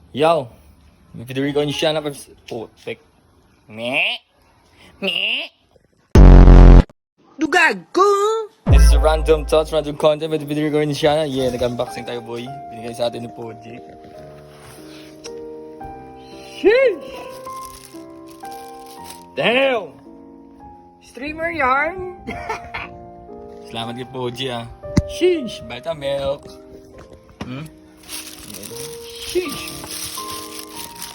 Yo, Federico and Shana. Putik. Meh. Meh. Dugag ko! This is a random thoughts, random content with Federico and Shana. Yeah, nag-unboxing tayo, boy. Binigay sa atin ni Poji. Sheesh! Damn! Streamer yarn! Salamat kay Poji, ah. Sheesh! Vitamilk. Sheesh!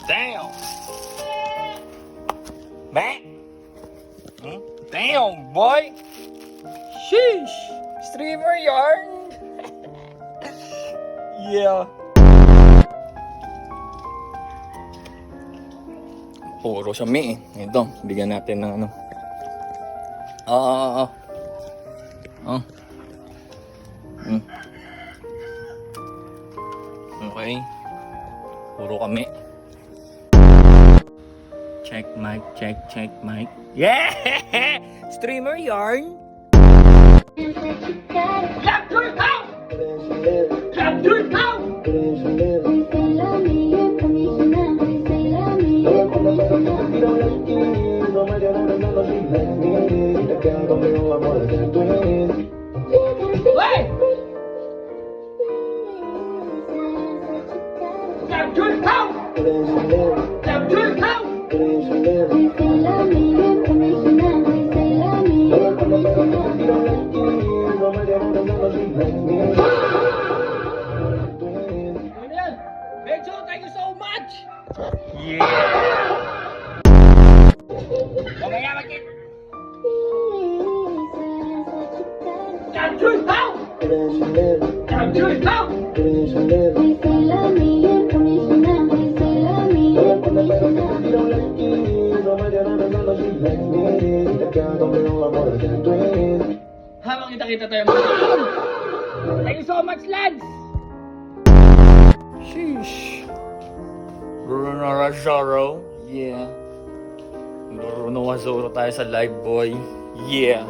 Damn! Man! Damn, boy! Sheesh! Streamer yarn! Yeah! Puro siya may eh. Ito, bigyan natin ng ano. Okay. Puro kami. Check mic, check mic. Yeah! Streamer yarn! Capture count! Capture count! Wait! Capture count! Capture count! Benjo, thank you so much! Yeah! Mamaya magkit! Capture count! Capture count! Habang kita tayo mga thank you so much, lads! Sheesh! Bruno Razoro, yeah. Bruno Razoro tayo sa live, boy. Yeah!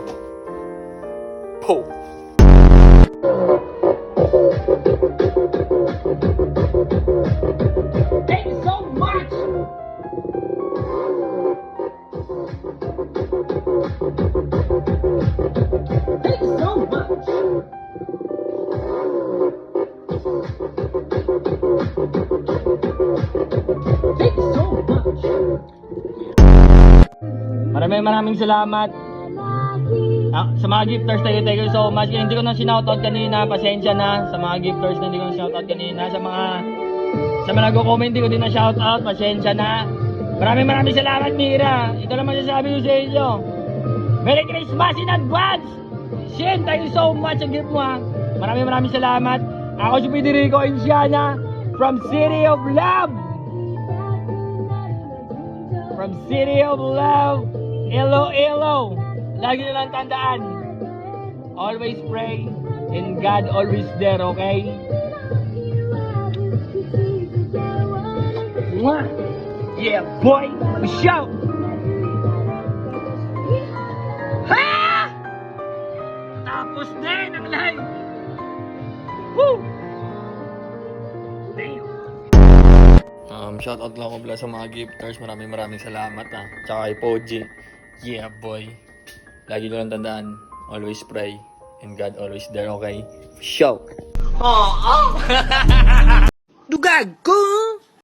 Po! Thank you so much! Thank you so much! Thank you so much! Maraming salamat. Sa mga gifters, thank you so much. Hindi ko na sinoutout kanina, pasensya na. Sa mga gifters na hindi ko na sinoutout kanina. Sa mga nag-comment, hindi ko din na shoutout, pasensya na. Maraming salamat, Mira. Ito lang masasabi ko sa inyo. Merry Christmas in advance! Shin, thank you so much sa gift mo, ha. Maraming salamat. Ako si Federico Inciana from City of Love. From City of Love, Iloilo. Lagi nyo lang tandaan. Always pray and God always there, okay? Mwah! Yeah, boy! We shout! Ha! Tapos din ang live! Woo! Damn! Shoutout lang ko pala sa mga gifters. Maraming salamat, ha. Tsaka kay Poji. Yeah, boy. Lagi nyo lang tandaan. Always pray and God always there, okay? Shout! Dugag ko!